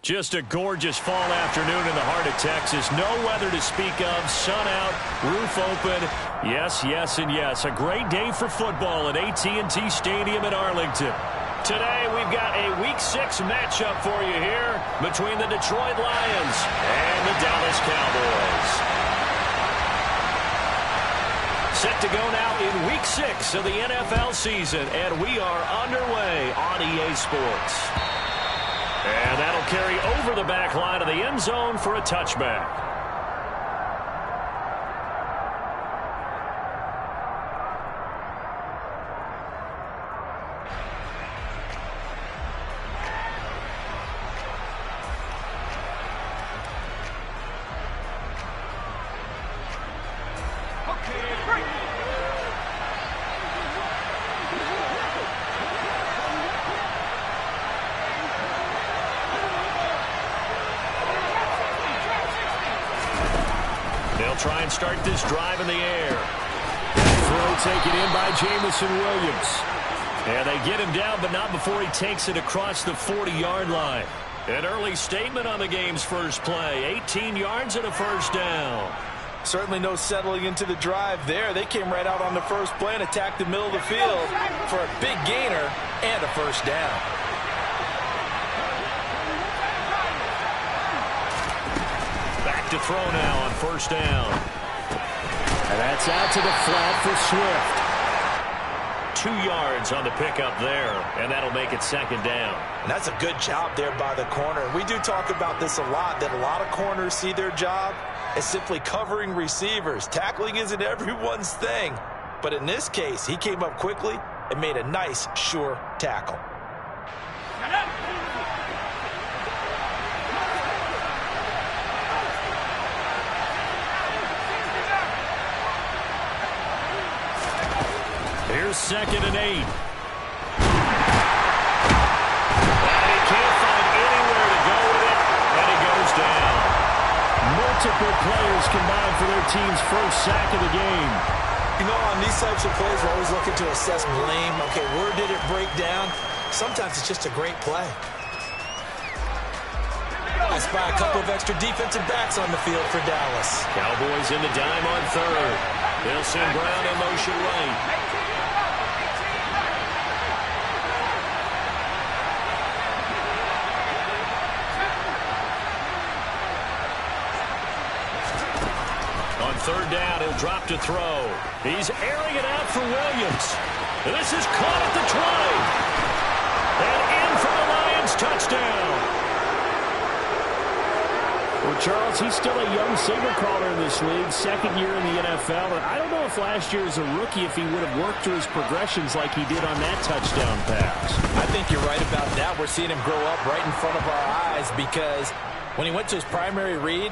Just a gorgeous fall afternoon in the heart of Texas. No weather to speak of. Sun out, roof open. Yes, yes, and yes. A great day for football at AT&T Stadium in Arlington. Today, we've got a Week 6 matchup for you here between the Detroit Lions and the Dallas Cowboys. Set to go now in Week 6 of the NFL season, and we are underway on EA Sports. And that'll carry over the back line of the end zone for a touchback. Try and start this drive in the air. Throw taken in by Jamison Williams. And they get him down, but not before he takes it across the 40-yard line. An early statement on the game's first play. 18 yards and a first down. Certainly no settling into the drive there. They came right out on the first play and attacked the middle of the field for a big gainer and a first down. To throw now on first down. And that's out to the flat for Swift. 2 yards on the pickup there, and that'll make it second down. And that's a good job there by the corner. We do talk about this a lot, that a lot of corners see their job as simply covering receivers. Tackling isn't everyone's thing. But in this case, he came up quickly and made a nice, sure tackle. Here's 2nd and 8. And he can't find anywhere to go with it, and he goes down. Multiple players combined for their team's first sack of the game. You know, on these types of plays, we're always looking to assess blame. Okay, where did it break down? Sometimes it's just a great play. I spy a couple of extra defensive backs on the field for Dallas. Cowboys in the dime on third. They'll send Brown in motion right. Third down, he'll drop to throw. He's airing it out for Williams. This is caught at the 20. And in for the Lions touchdown. Well, Charles, he's still a young signal caller in this league, second year in the NFL. And I don't know if last year as a rookie, if he would have worked through his progressions like he did on that touchdown pass. I think you're right about that. We're seeing him grow up right in front of our eyes because when he went to his primary read,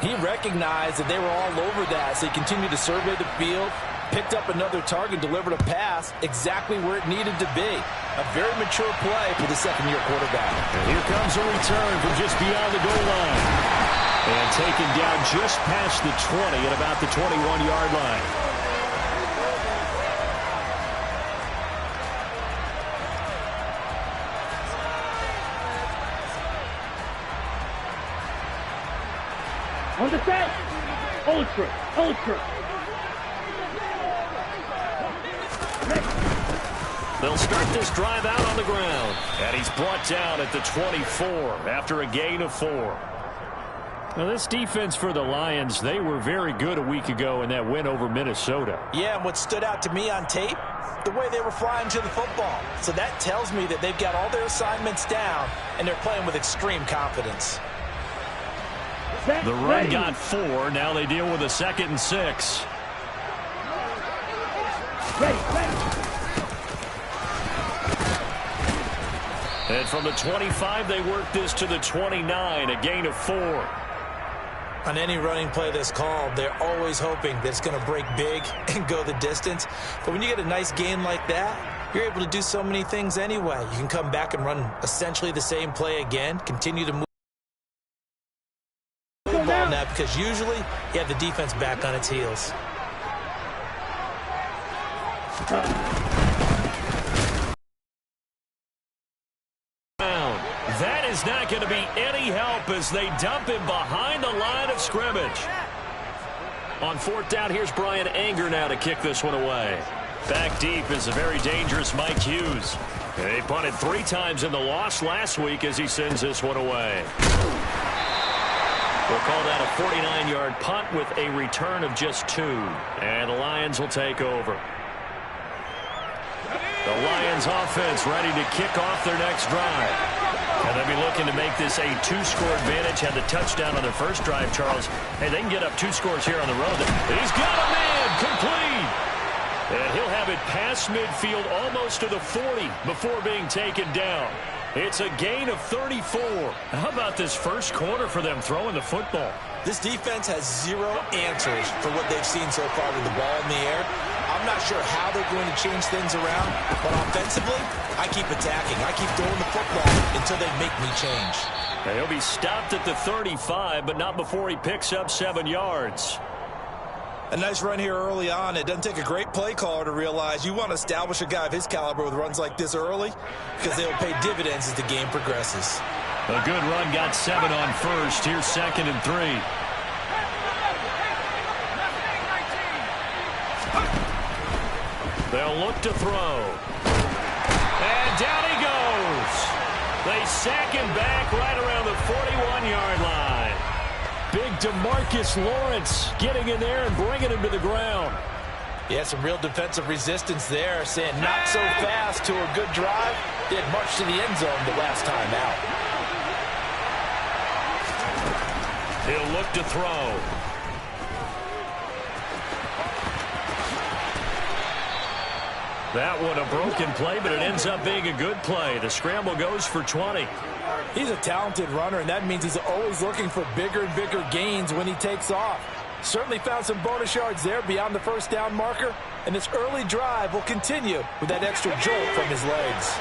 he recognized that they were all over that, so he continued to survey the field, picked up another target, delivered a pass exactly where it needed to be. A very mature play for the second-year quarterback. And here comes a return from just beyond the goal line. And taken down just past the 20 at about the 21-yard line. On the set. Ultra. They'll start this drive out on the ground. And he's brought down at the 24 after a gain of 4. Now, this defense for the Lions, they were very good a week ago in that win over Minnesota. Yeah, and what stood out to me on tape, the way they were flying to the football. So that tells me that they've got all their assignments down, and they're playing with extreme confidence. The run got 4. Now they deal with a 2nd and 6. And from the 25, they work this to the 29, a gain of 4. On any running play that's called, they're always hoping that it's going to break big and go the distance. But when you get a nice gain like that, you're able to do so many things anyway. You can come back and run essentially the same play again, continue to move the ball now, because usually you have the defense back on its heels. That is not going to be any help as they dump him behind the line of scrimmage. On fourth down, here's Brian Anger now to kick this one away. Back deep is a very dangerous Mike Hughes. They punted 3 times in the loss last week as he sends this one away. We'll call that a 49-yard punt with a return of just 2. And the Lions will take over. The Lions offense ready to kick off their next drive. And they'll be looking to make this a 2-score advantage. Had the touchdown on their first drive, Charles. Hey, they can get up 2 scores here on the road. He's got a man complete. And he'll have it past midfield almost to the 40 before being taken down. It's a gain of 34. How about this first quarter for them throwing the football? This defense has 0 answers for what they've seen so far with the ball in the air. I'm not sure how they're going to change things around, but offensively, I keep attacking. I keep throwing the football until they make me change. Now, he'll be stopped at the 35, but not before he picks up 7 yards. A nice run here early on. It doesn't take a great play caller to realize you want to establish a guy of his caliber with runs like this early because they will pay dividends as the game progresses. A good run got 7 on first. Here's 2nd and 3. They'll look to throw. And down he goes. They sack him back right around the 41-yard line. Big DeMarcus Lawrence getting in there and bringing him to the ground. Yeah, some real defensive resistance there, saying not so fast to a good drive. They had marched to the end zone the last time out. He'll look to throw. That one a broken play, but it ends up being a good play. The scramble goes for 20. He's a talented runner, and that means he's always looking for bigger and bigger gains when he takes off. Certainly found some bonus yards there beyond the first down marker, and this early drive will continue with that extra jolt from his legs.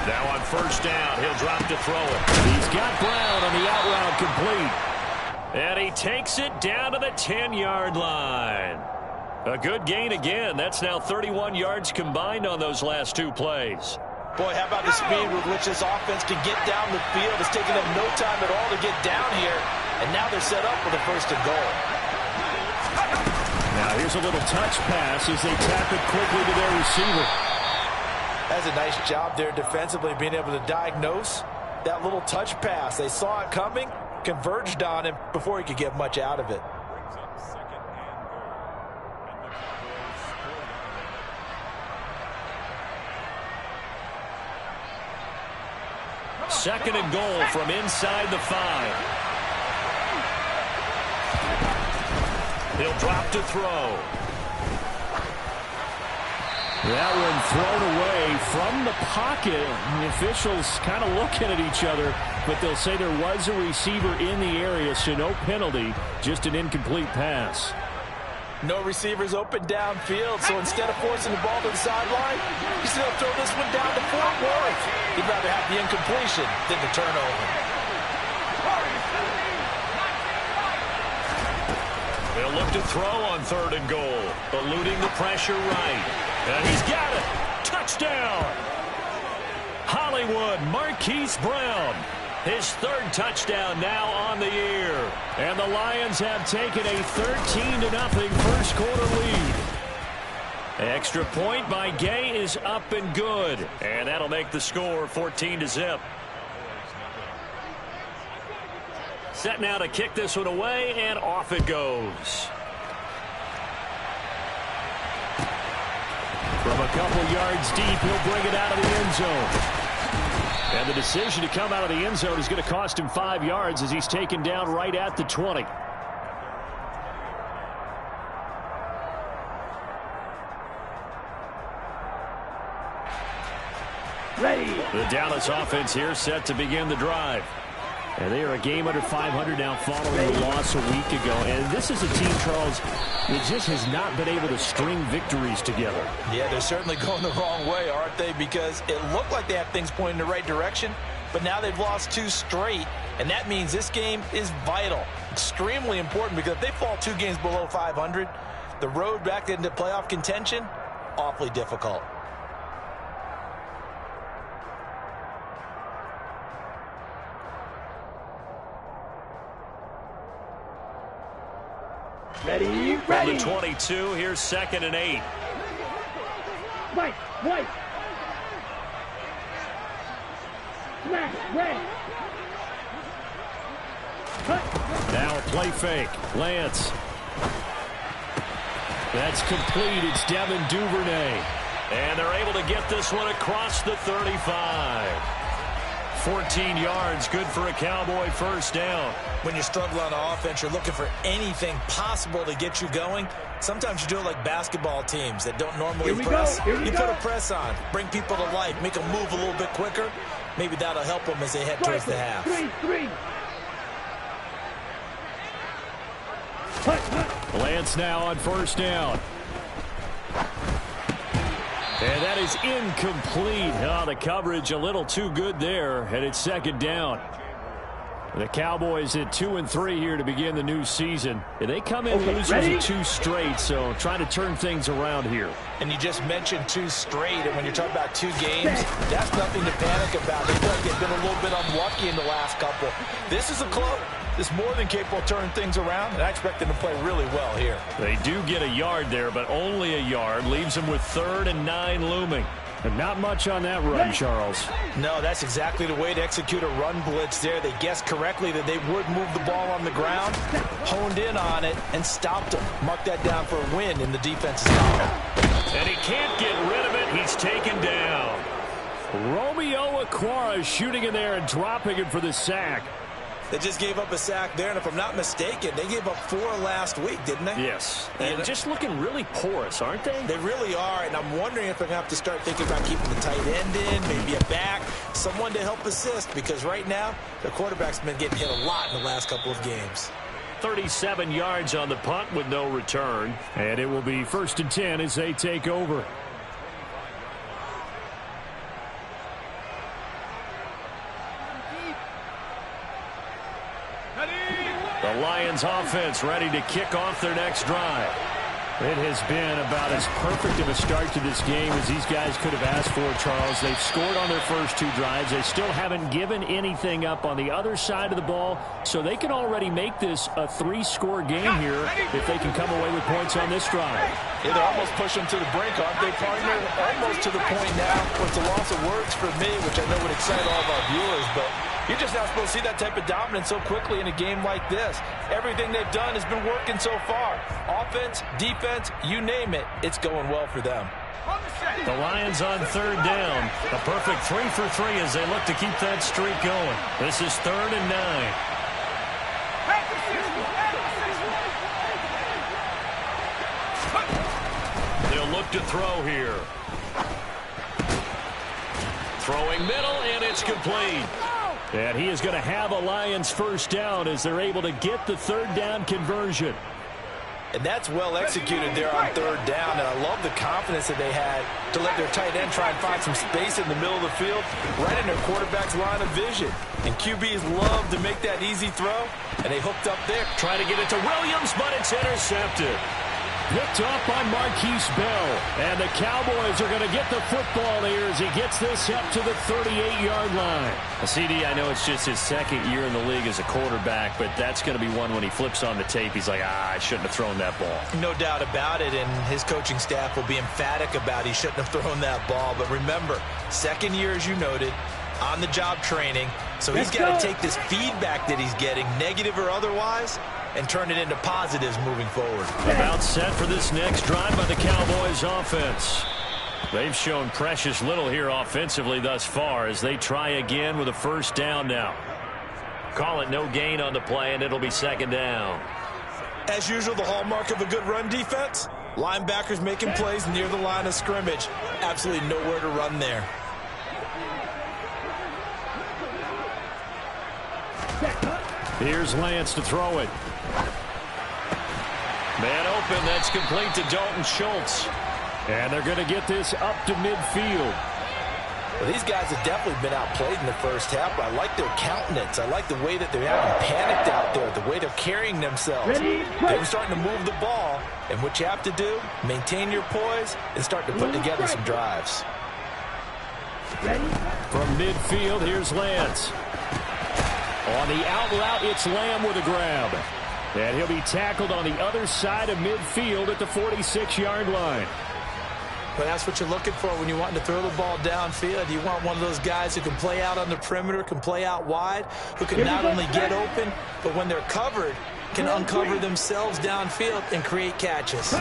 Now on first down, he'll drop to throw it. He's got Brown on the out route complete. And he takes it down to the 10-yard line. A good gain again. That's now 31 yards combined on those last 2 plays. Boy, how about the speed with which this offense can get down the field? It's taken them no time at all to get down here. And now they're set up for the 1st and goal. Now here's a little touch pass as they tap it quickly to their receiver. That's a nice job there defensively, being able to diagnose that little touch pass. They saw it coming, converged on him before he could get much out of it. Second and goal from inside the 5. He'll drop to throw. That one thrown away from the pocket. The officials kind of looking at each other, but they'll say there was a receiver in the area, so no penalty, just an incomplete pass. No receivers open downfield, so instead of forcing the ball to the sideline, he's going to throw this one down to Fort Worth. He'd rather have the incompletion than the turnover. They'll look to throw on 3rd and goal, eluding the pressure right. And he's got it. Touchdown. Hollywood Marquise Brown. His 3rd touchdown now on the year. And the Lions have taken a 13-0 first quarter lead. Extra point by Gay is up and good. And that'll make the score 14-0. Set now to kick this one away, and off it goes. From a couple yards deep, he'll bring it out of the end zone. And the decision to come out of the end zone is going to cost him 5 yards as he's taken down right at the 20. Ready. The Dallas offense here set to begin the drive. And they are a game under 500 now following the loss a week ago. And this is a team, Charles, that just has not been able to string victories together. Yeah, they're certainly going the wrong way, aren't they? Because it looked like they had things pointing in the right direction, but now they've lost 2 straight. And that means this game is vital, extremely important, because if they fall 2 games below 500, the road back into playoff contention, awfully difficult. Ready, From ready. the 22, here's 2nd and 8. White, white. Smash, red. Cut. Now a play fake. Lance. That's complete. It's Devin Duvernay. And they're able to get this one across the 35. 14 yards, good for a Cowboy first down. When you're struggling on offense, you're looking for anything possible to get you going. Sometimes you do it like basketball teams that don't normally press. You put a press on, bring people to life, make them move a little bit quicker. Maybe that'll help them as they head towards the half. 3-3. Lance now on first down. And that is incomplete. Oh, the coverage a little too good there, and it's 2nd down. The Cowboys at 2-3 here to begin the new season. And they come in losers of 2 straight, so trying to turn things around here. And you just mentioned 2 straight, and when you're talking about 2 games, that's nothing to panic about. They feel like they've been a little bit unlucky in the last couple. This is a club that's more than capable of turning things around, and I expect them to play really well here. They do get a yard there, but only a yard. Leaves them with 3rd and 9 looming. And not much on that run, Charles. No, that's exactly the way to execute a run blitz there. They guessed correctly that they would move the ball on the ground, honed in on it, and stopped them. Mark that down for a win in the defense's column. And he can't get rid of it. He's taken down. Romeo Okwara shooting in there and dropping it for the sack. They just gave up a sack there, and if I'm not mistaken, they gave up 4 last week, didn't they? Yes. And just looking really porous, aren't they? They really are, and I'm wondering if they're going to have to start thinking about keeping the tight end in, maybe a back, someone to help assist, because right now, the quarterback's been getting hit a lot in the last couple of games. 37 yards on the punt with no return. And it will be 1st and 10 as they take over. The Lions offense ready to kick off their next drive. It has been about as perfect of a start to this game as these guys could have asked for, Charles. They've scored on their first 2 drives. They still haven't given anything up on the other side of the ball, so they can already make this a 3-score game here if they can come away with points on this drive. Yeah, they're almost pushing to the brink, aren't they, partner? Almost to the point now where it's a loss of words for me, which I know would excite all of our viewers, but you're just not supposed to see that type of dominance so quickly in a game like this. Everything they've done has been working so far. Offense, defense, you name it, it's going well for them. The Lions on 3rd down. A perfect 3 for 3 as they look to keep that streak going. This is 3rd and 9. They'll look to throw here. Throwing middle, and it's complete. And he is going to have a Lions first down as they're able to get the 3rd down conversion. And that's well executed there on 3rd down, and I love the confidence that they had to let their tight end try and find some space in the middle of the field, right in their quarterback's line of vision. And QBs love to make that easy throw, and they hooked up there. Trying to get it to Williams, but it's intercepted. Picked off by Marquise Bell. And the Cowboys are going to get the football here as he gets this up to the 38-yard line. CD, I know it's just his 2nd year in the league as a quarterback, but that's going to be one when he flips on the tape. He's like, I shouldn't have thrown that ball. No doubt about it, and his coaching staff will be emphatic about he shouldn't have thrown that ball. But remember, 2nd year, as you noted, on-the-job training. So he's got to take this feedback that he's getting, negative or otherwise, and turn it into positives moving forward. About set for this next drive by the Cowboys offense. They've shown precious little here offensively thus far as they try again with a first down now. Call it no gain on the play, and it'll be 2nd down. As usual, the hallmark of a good run defense, linebackers making plays near the line of scrimmage. Absolutely nowhere to run there. Here's Lance to throw it. Man open, that's complete to Dalton Schultz. And they're going to get this up to midfield. Well, these guys have definitely been outplayed in the first half, but I like their countenance. I like the way that they're having panicked out there, the way they're carrying themselves. They're starting to move the ball, and what you have to do, maintain your poise and start to put together some drives. From midfield, here's Lance. On the out route, it's Lamb with a grab. And he'll be tackled on the other side of midfield at the 46-yard line. But that's what you're looking for when you want to throw the ball downfield. You want one of those guys who can play out on the perimeter, can play out wide, who can not only get open, but when they're covered, can uncover themselves downfield and create catches.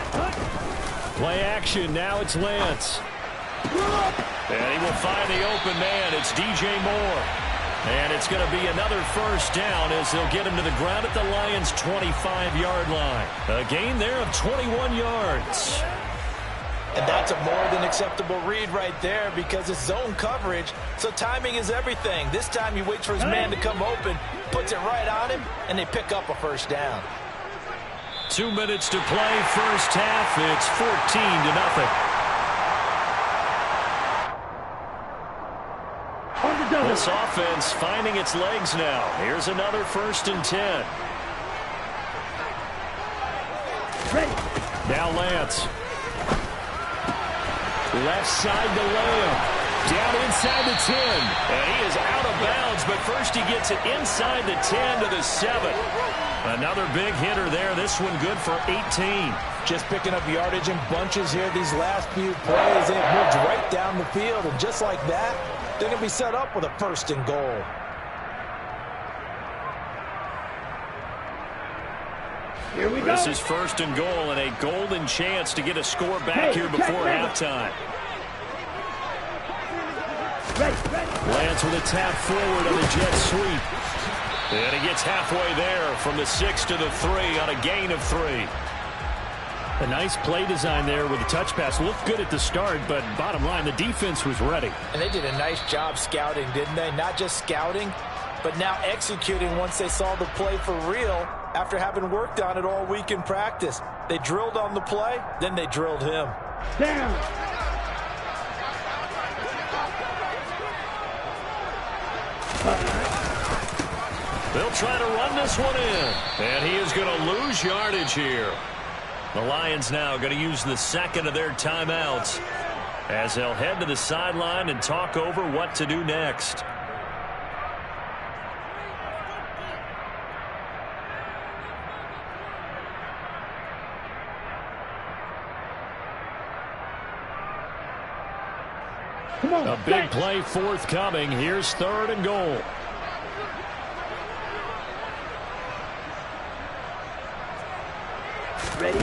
Play action. Now it's Lance. And he will find the open man. It's DJ Moore. And it's going to be another first down as they'll get him to the ground at the Lions' 25-yard line. A gain there of 21 yards. And that's a more than acceptable read right there because it's zone coverage, so timing is everything. This time he waits for his man to come open, puts it right on him, and they pick up a first down. 2 minutes to play, first half. It's 14-0. This offense finding its legs now. Here's another 1st and 10. Now Lance. Left side to Lamb. Down inside the 10. And he is out of bounds, but first he gets it inside the 10 to the 7. Another big hitter there. This one good for 18. Just picking up yardage in bunches here these last few plays. It moves right down the field, and just like that, they're going to be set up with a 1st and goal. Here we go. This is 1st and goal and a golden chance to get a score back here before halftime. Lance with a tap forward on the jet sweep. And he gets halfway there from the 6 to the 3 on a gain of 3. A nice play design there with the touch pass. Looked good at the start, but bottom line, the defense was ready. And they did a nice job scouting, didn't they? Not just scouting, but now executing once they saw the play for real after having worked on it all week in practice. They drilled on the play, then they drilled him. Down. They'll try to run this one in. And he is going to lose yardage here. The Lions now going to use the second of their timeouts as they'll head to the sideline and talk over what to do next. A big play forthcoming. Here's 3rd and goal. Ready?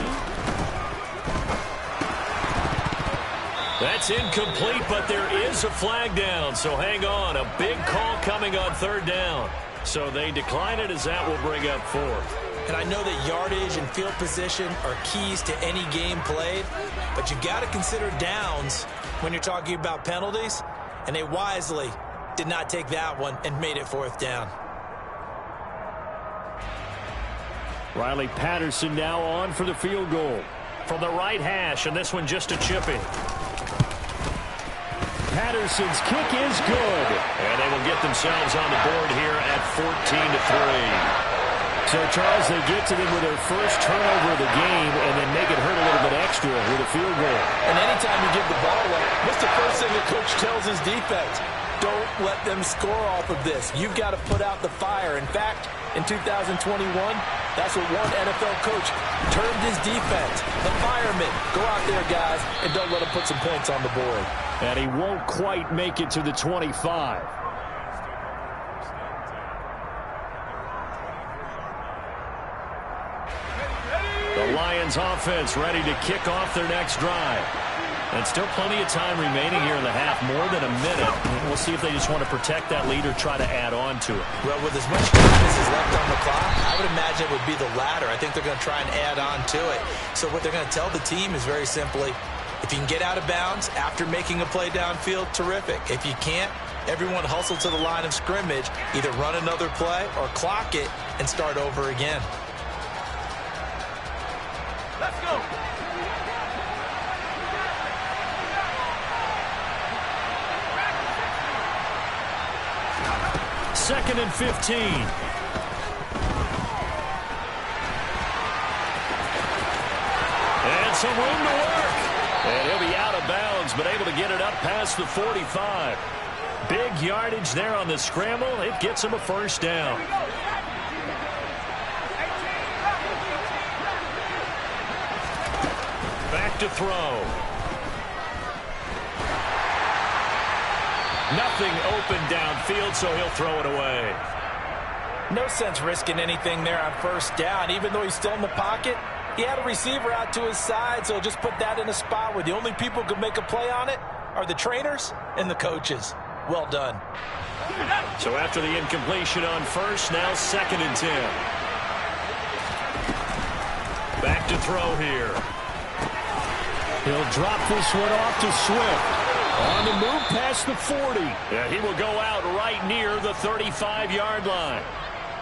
That's incomplete, but there is a flag down, so hang on. A big call coming on 3rd down. So they decline it as that will bring up 4th. And I know that yardage and field position are keys to any game played, but you've got to consider downs when you're talking about penalties, and they wisely did not take that one and made it 4th down. Riley Patterson now on for the field goal. From the right hash, and this one just a chip in. Patterson's kick is good. And they will get themselves on the board here at 14-3. So, Charles, they get to them with their first turnover of the game and then make it hurt a little bit extra with a field goal. And anytime you give the ball away, what's the first thing the coach tells his defense? Don't let them score off of this. You've got to put out the fire. In fact, in 2021, that's what one NFL coach termed his defense. The firemen. Go out there, guys, and don't let them put some points on the board. And he won't quite make it to the 25. The Lions offense ready to kick off their next drive. And still plenty of time remaining here in the half, more than a minute. We'll see if they just want to protect that lead or try to add on to it. Well, with as much time as is left on the clock, I would imagine it would be the latter. I think they're going to try and add on to it. So what they're going to tell the team is very simply, if you can get out of bounds after making a play downfield, terrific. If you can't, everyone hustle to the line of scrimmage, either run another play or clock it and start over again. Let's go. 2nd and 15. And some room to work. And he'll be out of bounds, but able to get it up past the 45. Big yardage there on the scramble. It gets him a first down. Back to throw. Nothing open downfield, so he'll throw it away. No sense risking anything there on first down. Even though he's still in the pocket, he had a receiver out to his side, so just put that in a spot where the only people who can make a play on it are the trainers and the coaches. Well done. So after the incompletion on first, now 2nd and 10. Back to throw here. He'll drop this one off to Swift. On the move past the 40. And he will go out right near the 35-yard line.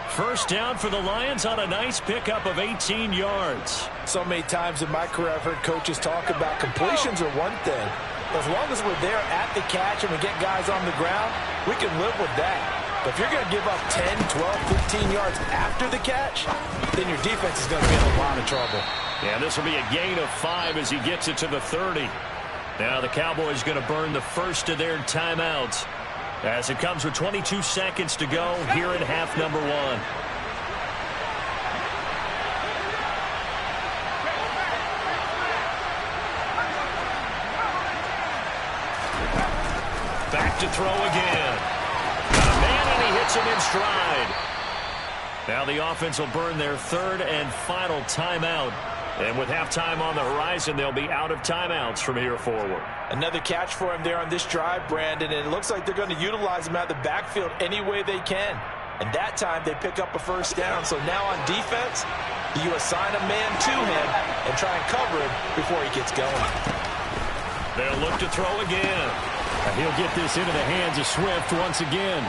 First down for the Lions on a nice pickup of 18 yards. So many times in my career I've heard coaches talk about completions are one thing. As long as we're there at the catch and we get guys on the ground, we can live with that. But if you're going to give up 10, 12, 15 yards after the catch, then your defense is going to be in a lot of trouble. Yeah, this will be a gain of 5 as he gets it to the 30. Now the Cowboys going to burn the first of their timeouts as it comes with 22 seconds to go here in half number 1. Back to throw again. Got a man and he hits him in stride. Now the offense will burn their 3rd and final timeout. And with halftime on the horizon, they'll be out of timeouts from here forward. Another catch for him there on this drive, Brandon, and it looks like they're going to utilize him out of the backfield any way they can. And that time they pick up a first down. So now on defense, you assign a man to him and try and cover him before he gets going. They'll look to throw again. And he'll get this into the hands of Swift once again.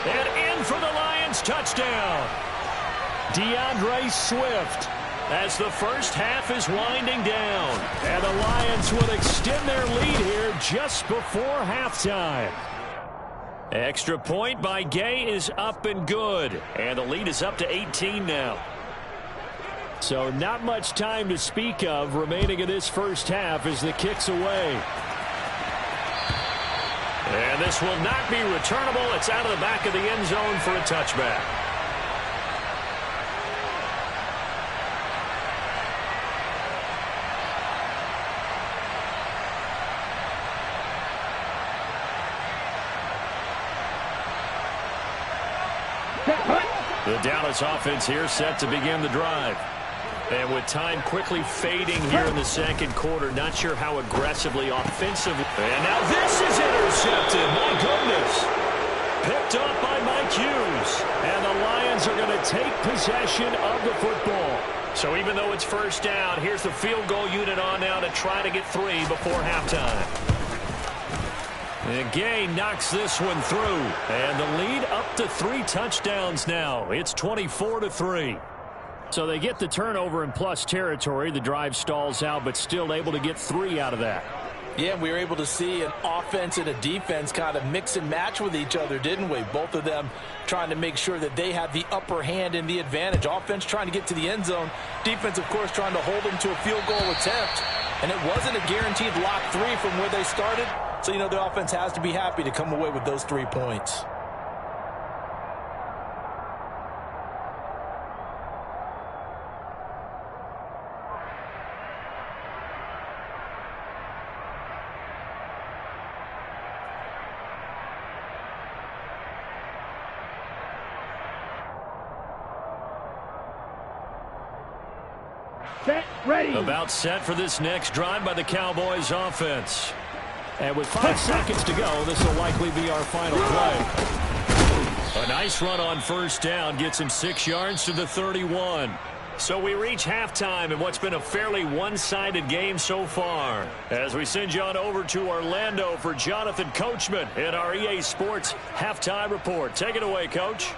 And in for the Lions touchdown. DeAndre Swift. As the first half is winding down. And the Lions will extend their lead here just before halftime. Extra point by Gay is up and good. And the lead is up to 18 now. So not much time to speak of remaining in this first half as the kick's away. And this will not be returnable. It's out of the back of the end zone for a touchback. The Dallas offense here set to begin the drive. And with time quickly fading here in the second quarter, not sure how aggressively offensively. And now this is intercepted. My goodness. Picked up by Mike Hughes. And the Lions are going to take possession of the football. So even though it's first down, here's the field goal unit on now to try to get 3 before halftime. And Gay knocks this one through. And the lead up to 3 touchdowns now. It's 24-3. So they get the turnover in plus territory. The drive stalls out, but still able to get 3 out of that. Yeah, we were able to see an offense and a defense kind of mix and match with each other, didn't we? Both of them trying to make sure that they have the upper hand and the advantage. Offense trying to get to the end zone. Defense, of course, trying to hold them to a field goal attempt. And it wasn't a guaranteed lock 3 from where they started. So, you know, the offense has to be happy to come away with those 3 points. Set, ready. About set for this next drive by the Cowboys offense. And with 5 seconds to go, this will likely be our final play. A nice run on first down gets him 6 yards to the 31. So we reach halftime in what's been a fairly one-sided game so far. As we send you on over to Orlando for Jonathan Coachman in our EA Sports Halftime Report. Take it away, Coach.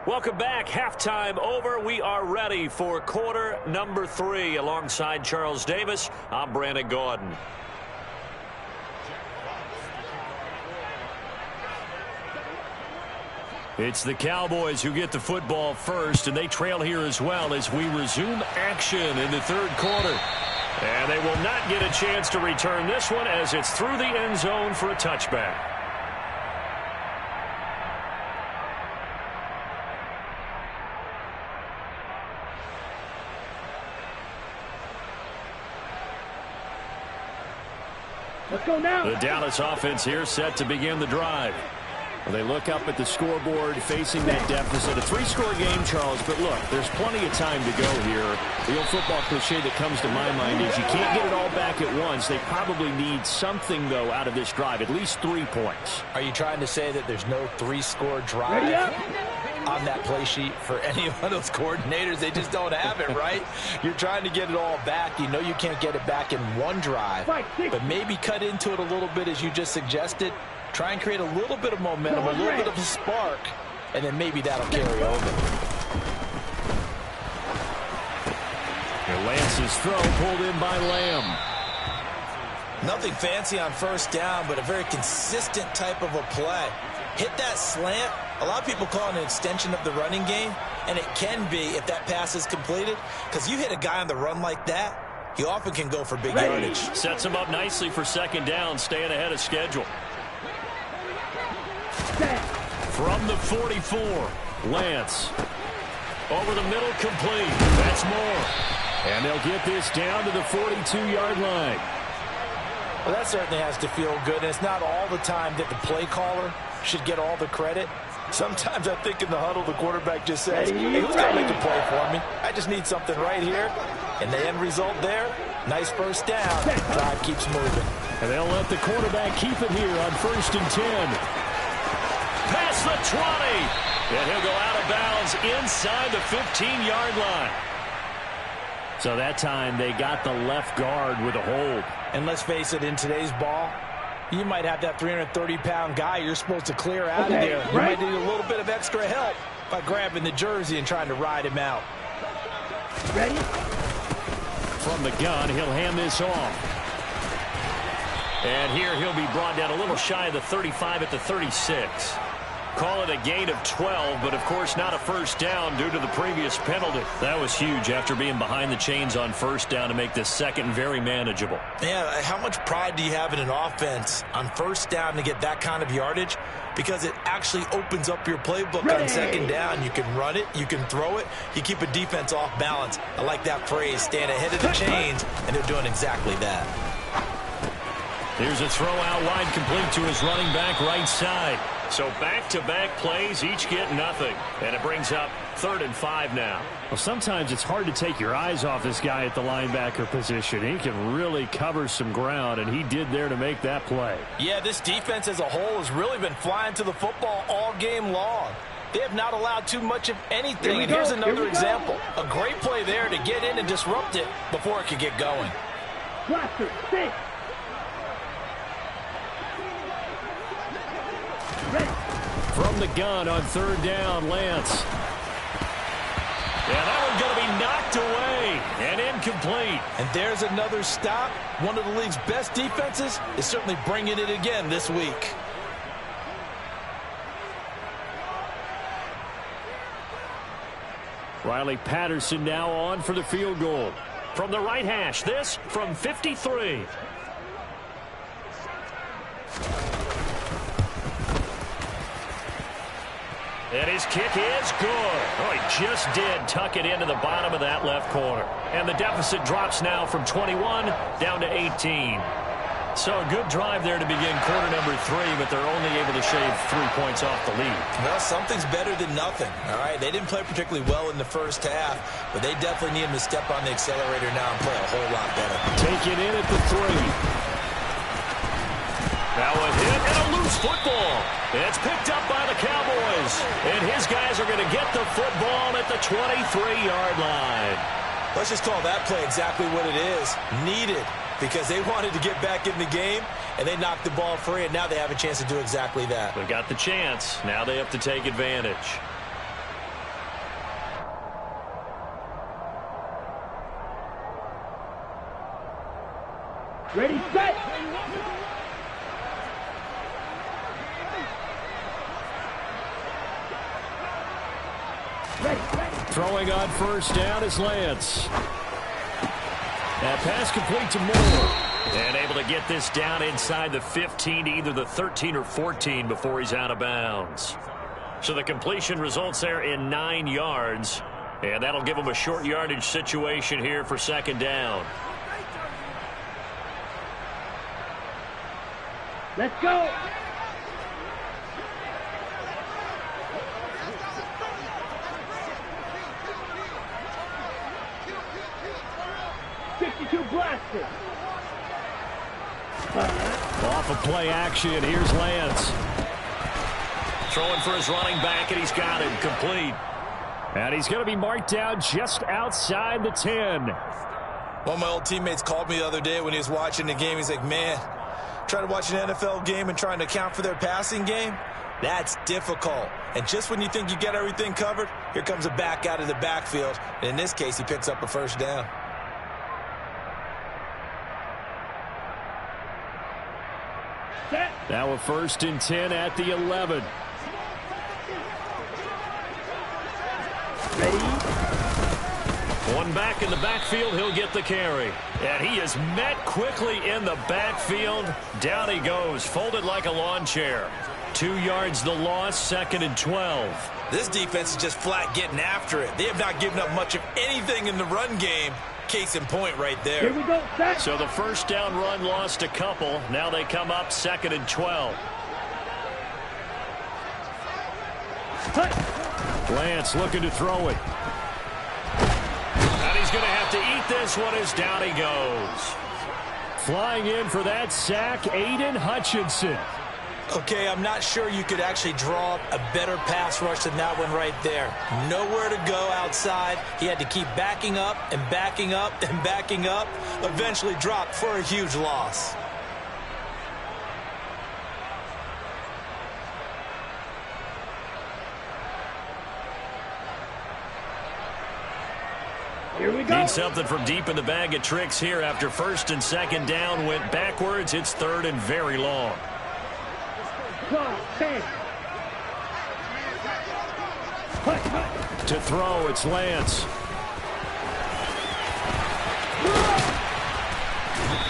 Welcome back. Halftime over. We are ready for quarter number 3. Alongside Charles Davis, I'm Brandon Gaudin. It's the Cowboys who get the football first, and they trail here as well as we resume action in the third quarter. And they will not get a chance to return this one as it's through the end zone for a touchback. Let's go now. The Dallas offense here set to begin the drive. Well, they look up at the scoreboard facing that deficit. A 3-score game, Charles, but look, there's plenty of time to go here. The old football cliche that comes to my mind is you can't get it all back at once. They probably need something, though, out of this drive, at least 3 points. Are you trying to say that there's no 3-score drive on that play sheet for any one of those coordinators? They just don't have it, right? You're trying to get it all back. You know you can't get it back in one drive, but maybe cut into it a little bit as you just suggested. Try and create a little bit of momentum, a little bit of a spark, and then maybe that'll carry over. Lance's throw pulled in by Lamb. Nothing fancy on first down, but a very consistent type of a play. Hit that slant. A lot of people call it an extension of the running game, and it can be if that pass is completed, because you hit a guy on the run like that, he often can go for big yardage. Sets him up nicely for second down, staying ahead of schedule. From the 44, Lance. Over the middle, complete. That's more. And they'll get this down to the 42-yard line. Well, that certainly has to feel good. And it's not all the time that the play caller should get all the credit. Sometimes I think in the huddle, the quarterback just says, hey, who's going to make the play for me? I just need something right here. And the end result there, nice first down. Drive keeps moving. And they'll let the quarterback keep it here on 1st and 10. Past the 20. And he'll go out of bounds inside the 15-yard line. So that time they got the left guard with a hold. And let's face it, in today's ball, you might have that 330-pound guy you're supposed to clear out of there. You might need a little bit of extra help by grabbing the jersey and trying to ride him out. Ready? From the gun, he'll hand this off. And here he'll be brought down a little shy of the 35 at the 36. Call it a gain of 12, but of course not a first down due to the previous penalty. That was huge after being behind the chains on first down to make this second very manageable. Yeah, how much pride do you have in an offense on first down to get that kind of yardage? Because it actually opens up your playbook on second down. You can run it, you can throw it, you keep a defense off balance. I like that phrase, staying ahead of the chains, and they're doing exactly that. Here's a throw out wide, complete to his running back right side. So back-to-back plays, each get nothing. And it brings up 3rd and 5 now. Well, sometimes it's hard to take your eyes off this guy at the linebacker position. He can really cover some ground, and he did there to make that play. Yeah, this defense as a whole has really been flying to the football all game long. They have not allowed too much of anything. And here's another example. A great play there to get in and disrupt it before it could get going. Blaster, 6. From the gun on 3rd down, Lance. Yeah, that one's going to be knocked away and incomplete. And there's another stop. One of the league's best defenses is certainly bringing it again this week. Riley Patterson now on for the field goal. From the right hash, this from 53. And his kick is good. Oh, he just did tuck it into the bottom of that left corner. And the deficit drops now from 21 down to 18. So a good drive there to begin quarter number 3, but they're only able to shave 3 points off the lead. Well, something's better than nothing, all right? They didn't play particularly well in the first half, but they definitely need him to step on the accelerator now and play a whole lot better. Take it in at the 3. Now a hit and a loose football. It's picked up by the Cowboys. And his guys are going to get the football at the 23-yard line. Let's just call that play exactly what it is. Needed. Because they wanted to get back in the game, and they knocked the ball free, and now they have a chance to do exactly that. They've got the chance. Now they have to take advantage. Ready, set. Ready. Throwing on first down is Lance. That pass complete to Moore. And able to get this down inside the 15 to either the 13 or 14 before he's out of bounds. So the completion results there in 9 yards. And that'll give him a short yardage situation here for second down. Let's go. Blaster. Off of play action, here's Lance. Throwing for his running back, and he's got it complete. And he's going to be marked down just outside the 10. One of my old teammates called me the other day when he was watching the game. He's like, man, trying to watch an NFL game and trying to account for their passing game, that's difficult. And just when you think you get everything covered, here comes a back out of the backfield. And in this case, he picks up a first down. Now a 1st and 10 at the 11. Ready. One back in the backfield, he'll get the carry. And he is met quickly in the backfield. Down he goes, folded like a lawn chair. 2 yards the loss, 2nd and 12. This defense is just flat getting after it. They have not given up much of anything in the run game. Case in point right there. Here we go, set. So the first down run lost a couple. Now they come up 2nd and 12. Lance looking to throw it. And he's going to have to eat this one as down he goes. Flying in for that sack, Aiden Hutchinson. Okay, I'm not sure you could actually draw up a better pass rush than that one right there. Nowhere to go outside. He had to keep backing up and backing up and backing up. Eventually dropped for a huge loss. Here we go. Need something from deep in the bag of tricks here after 1st and 2nd down went backwards. It's 3rd and very long. 10. To throw, it's Lance.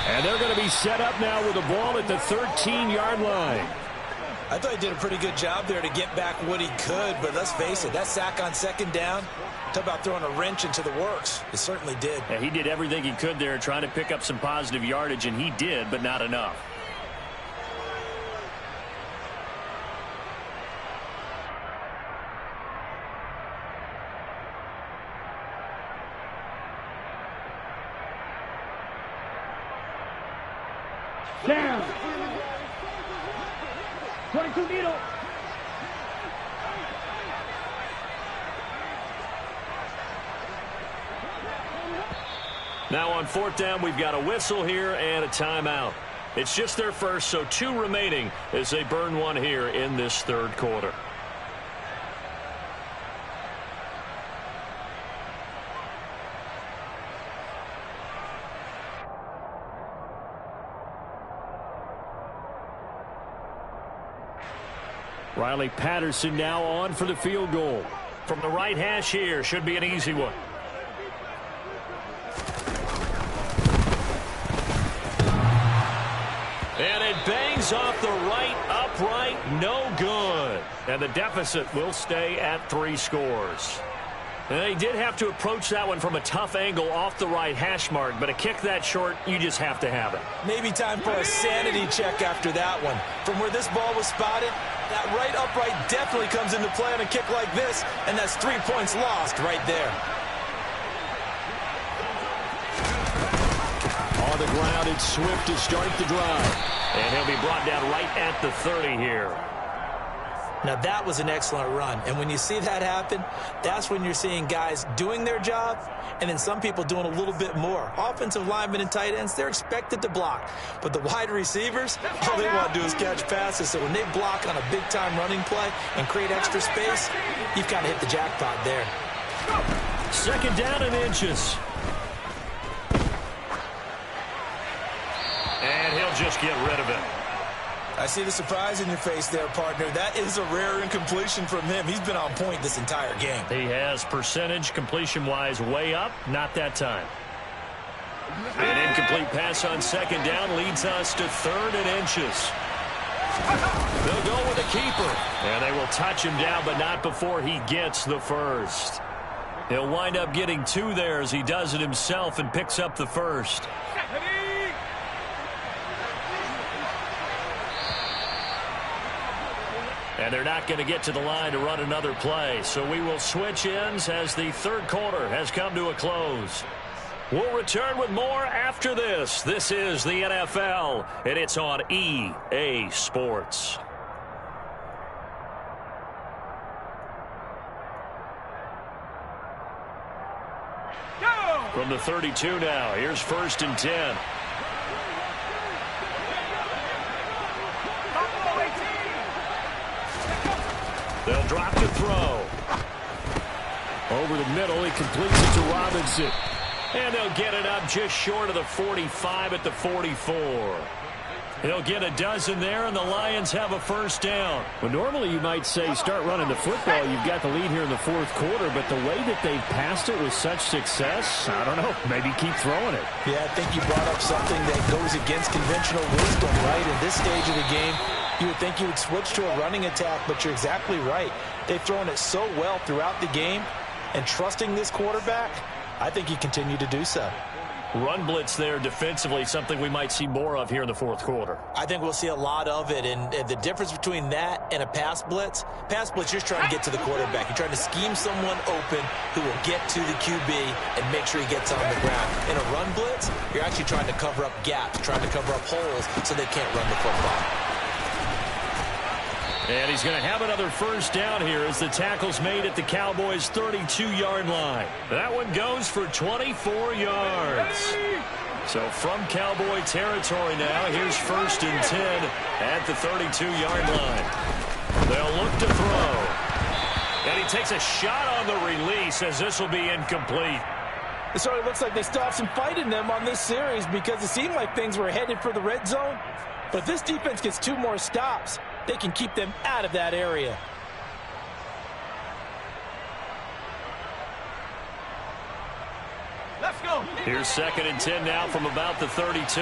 And they're going to be set up now with the ball at the 13-yard line. I thought he did a pretty good job there to get back what he could, but let's face it, that sack on 2nd down, talk about throwing a wrench into the works. It certainly did. Yeah, he did everything he could there trying to pick up some positive yardage, and he did, but not enough. Down. 22 needle. Now on 4th down, we've got a whistle here and a timeout. It's just their first, so 2 remaining as they burn one here in this 3rd quarter. Riley Patterson now on for the field goal. From the right hash here, should be an easy one. And it bangs off the right upright, no good. And the deficit will stay at 3 scores. And they did have to approach that one from a tough angle off the right hash mark, but a kick that short, you just have to have it. Maybe time for a sanity check after that one. From where this ball was spotted, that right upright definitely comes into play on a kick like this, and that's 3 points lost right there. On the ground, it's Swift to start the drive. And he'll be brought down right at the 30 here. Now that was an excellent run, and when you see that happen, that's when you're seeing guys doing their job and then some people doing a little bit more. Offensive linemen and tight ends, they're expected to block, but the wide receivers, all they want to do is catch passes. So when they block on a big-time running play and create extra space, you've kind of hit the jackpot there. 2nd down and inches. they'll just get rid of it. I see the surprise in your face there, partner. That is a rare incompletion from him. He's been on point this entire game. He has percentage completion-wise way up, not that time. An incomplete pass on second down leads us to 3rd and inches. They'll go with the keeper. And they will touch him down, but not before he gets the first. He'll wind up getting 2 there as he does it himself and picks up the first. And they're not going to get to the line to run another play. So we will switch ends as the 3rd quarter has come to a close. We'll return with more after this. This is the NFL, and it's on EA Sports. From the 32 now, here's 1st and 10. They'll drop to throw. Over the middle, he completes it to Robinson. And they'll get it up just short of the 45 at the 44. He'll get a dozen there, and the Lions have a first down. Well, normally you might say start running the football. You've got the lead here in the 4th quarter, but the way that they've passed it with such success, I don't know, maybe keep throwing it. Yeah, I think you brought up something that goes against conventional wisdom, right? In this stage of the game, you would think you would switch to a running attack, but you're exactly right. They've thrown it so well throughout the game, and trusting this quarterback, I think you continue to do so. Run blitz there defensively, something we might see more of here in the 4th quarter. I think we'll see a lot of it, and the difference between that and a pass blitz, you're trying to get to the quarterback. You're trying to scheme someone open who will get to the QB and make sure he gets on the ground. In a run blitz, you're actually trying to cover up gaps, trying to cover up holes so they can't run the football. And he's going to have another first down here as the tackle's made at the Cowboys' 32-yard line. That one goes for 24 yards. So from Cowboy territory now, here's 1st and 10 at the 32-yard line. They'll look to throw. And he takes a shot on the release as this will be incomplete. It sort of looks like they still have some fight in them on this series because it seemed like things were headed for the red zone. But if this defense gets 2 more stops, they can keep them out of that area. Let's go. Here's 2nd and 10 now from about the 32.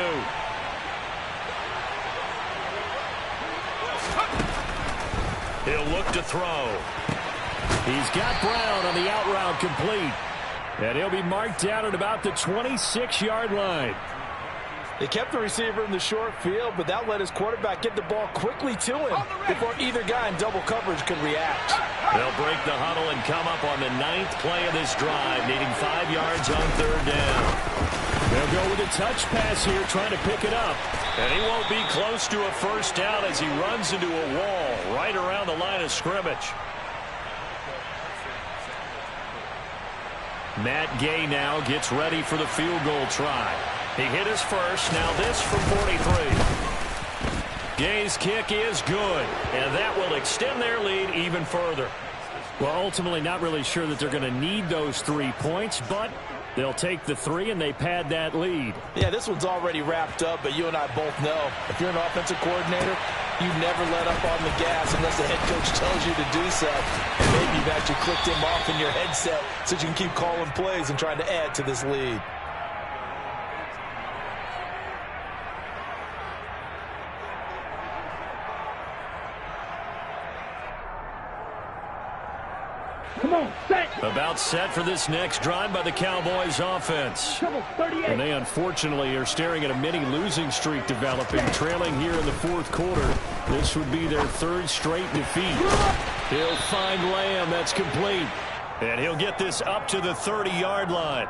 He'll look to throw. He's got Brown on the out route complete. And he'll be marked down at about the 26-yard line. They kept the receiver in the short field, but that let his quarterback get the ball quickly to him before either guy in double coverage could react. They'll break the huddle and come up on the 9th play of this drive, needing 5 yards on 3rd down. They'll go with a touch pass here, trying to pick it up. And he won't be close to a first down as he runs into a wall right around the line of scrimmage. Matt Gay now gets ready for the field goal try. He hit his first, now this from 43. Gay's kick is good, and that will extend their lead even further. Well, ultimately not really sure that they're going to need those 3 points, but they'll take the 3 and they pad that lead. Yeah, this one's already wrapped up, but you and I both know if you're an offensive coordinator, you never let up on the gas unless the head coach tells you to do so. And maybe you've actually clicked him off in your headset so you can keep calling plays and trying to add to this lead. Come on, set. About set for this next drive by the Cowboys offense. Trouble, 38. And they unfortunately are staring at a mini losing streak developing, trailing here in the 4th quarter. This would be their 3rd straight defeat. He'll find Lamb. That's complete. And he'll get this up to the 30-yard line.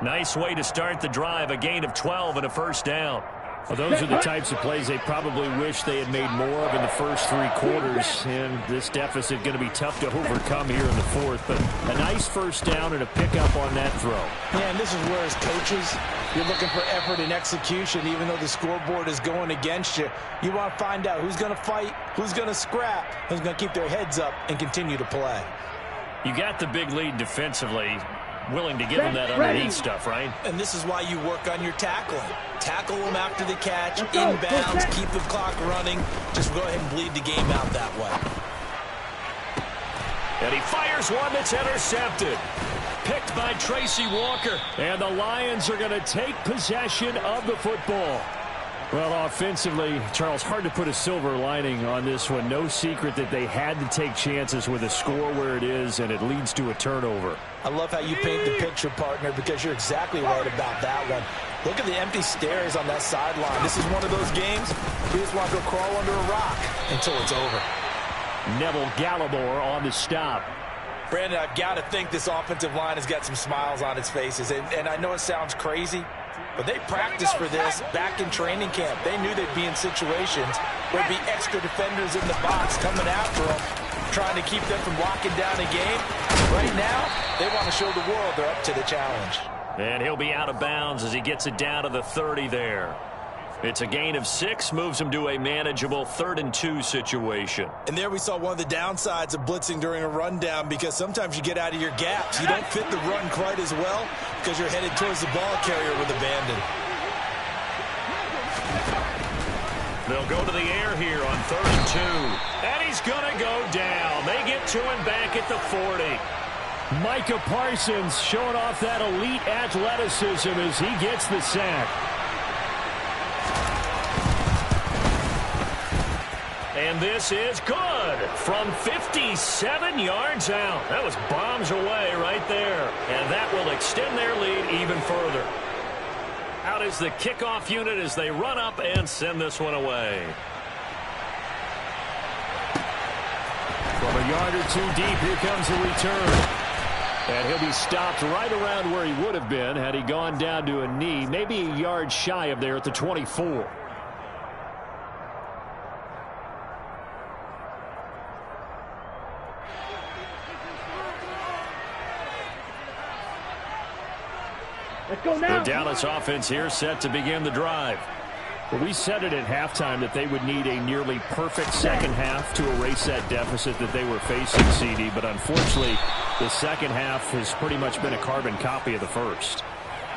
Nice way to start the drive, a gain of 12 and a first down. Well, those are the types of plays they probably wish they had made more of in the first 3 quarters. And this deficit going to be tough to overcome here in the 4th. But a nice first down and a pickup on that throw. Yeah, and this is where as coaches, you're looking for effort and execution. Even though the scoreboard is going against you, you want to find out who's going to fight, who's going to scrap, who's going to keep their heads up and continue to play. You got the big lead defensively. willing to give him that underneath stuff, right? And this is why you work on your tackling. Tackle them after the catch, inbounds, keep the clock running. Just go ahead and bleed the game out that way. And he fires one that's intercepted. Picked by Tracy Walker. And the Lions are going to take possession of the football. Well, offensively, Charles, hard to put a silver lining on this one. No secret that they had to take chances with a score where it is, and it leads to a turnover. I love how you paint the picture, partner, because you're exactly right about that one. Look at the empty stares on that sideline. This is one of those games you just want to go crawl under a rock until it's over. Neville Gallimore on the stop. Brandon, I've got to think this offensive line has got some smiles on its faces. And I know it sounds crazy, but they practiced for this back in training camp. They knew they'd be in situations where there'd be extra defenders in the box coming after them, trying to keep them from locking down a game. Right now, they want to show the world they're up to the challenge. And he'll be out of bounds as he gets it down to the 30 there. It's a gain of 6, moves him to a manageable 3rd and 2 situation. And there we saw one of the downsides of blitzing during a rundown, because sometimes you get out of your gaps. You don't fit the run quite as well because you're headed towards the ball carrier with abandon. They'll go to the air here on 3rd and 2. And he's going to go down. They get to him back at the 40. Micah Parsons showing off that elite athleticism as he gets the sack. And this is good from 57 yards out. That was bombs away right there. And that will extend their lead even further. Out is the kickoff unit as they run up and send this one away. From a yard or two deep, here comes the return. And he'll be stopped right around where he would have been had he gone down to a knee, maybe a yard shy of there at the 24. Let's go now. The Dallas offense here set to begin the drive. Well, we said it at halftime that they would need a nearly perfect second half to erase that deficit that they were facing, CD. But unfortunately, the second half has pretty much been a carbon copy of the first.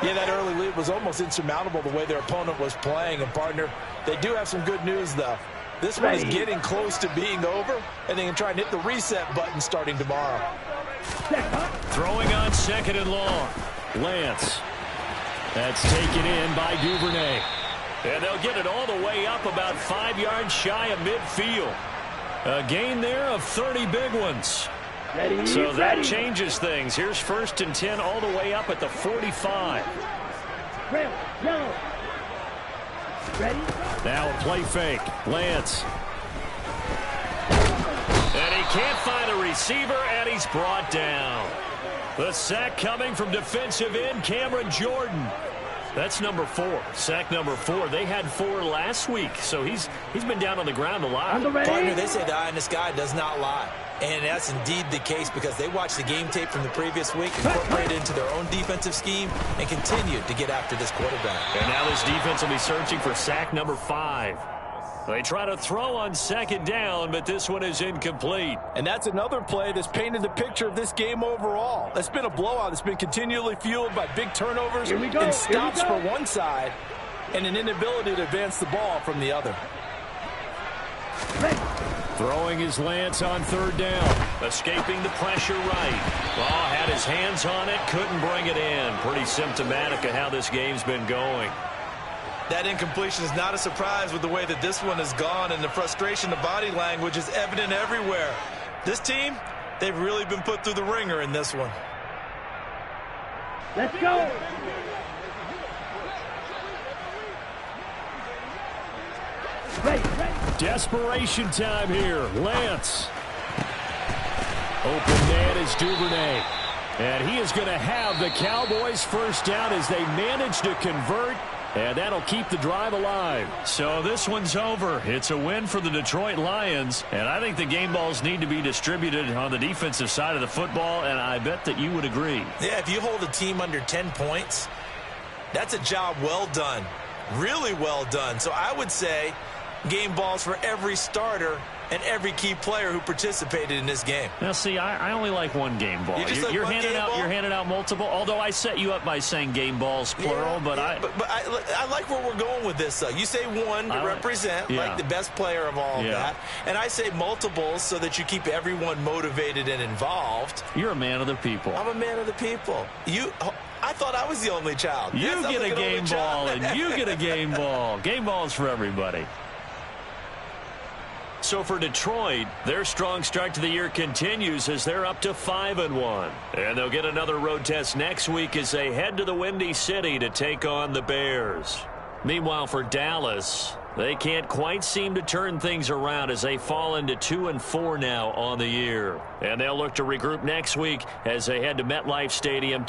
Yeah, that early lead was almost insurmountable the way their opponent was playing. And, partner, they do have some good news, though. This one is getting close to being over, and they can try and hit the reset button starting tomorrow. Throwing on 2nd and long. Lance. That's taken in by Duvernay. And they'll get it all the way up about 5 yards shy of midfield. A gain there of 30 big ones. So that changes things. Here's 1st and 10 all the way up at the 45. Now a play fake. Lance. And he can't find a receiver, and he's brought down. The sack coming from defensive end Cameron Jordan. That's number 4. Sack number 4. They had 4 last week, so he's been down on the ground a lot. Partner, they say the eye in the sky does not lie. And that's indeed the case because they watched the game tape from the previous week, incorporated it into their own defensive scheme, and continued to get after this quarterback. And now this defense will be searching for sack number 5. They try to throw on 2nd down, but this one is incomplete. And that's another play that's painted the picture of this game overall. That's been a blowout that's been continually fueled by big turnovers and stops for one side and an inability to advance the ball from the other. Throwing his Lance on 3rd down. Escaping the pressure right. Ball had his hands on it, couldn't bring it in. Pretty symptomatic of how this game's been going. That incompletion is not a surprise with the way that this one has gone, and the frustration, the body language is evident everywhere. This team, they've really been put through the ringer in this one. Let's go. Desperation time here. Lance. Open man is Duvernay. And he is going to have the Cowboys first down as they manage to convert. And that'll keep the drive alive. So this one's over. It's a win for the Detroit Lions. And I think the game balls need to be distributed on the defensive side of the football, and I bet that you would agree. Yeah, if you hold a team under 10 points, that's a job well done. Really well done. So I would say game balls for every starter and every key player who participated in this game. Now, see, I only like one game ball. You're handing out multiple. Although I set you up by saying game balls plural, but I like where we're going with this. You say one to represent like the best player of all of that, and I say multiples so that you keep everyone motivated and involved. You're a man of the people. I'm a man of the people. I thought I was the only child. You get a game ball, and you get a game ball. Game balls for everybody. So for Detroit, their strong start to the year continues as they're up to 5-1. And they'll get another road test next week as they head to the Windy City to take on the Bears. Meanwhile, for Dallas, they can't quite seem to turn things around as they fall into 2-4 now on the year. And they'll look to regroup next week as they head to MetLife Stadium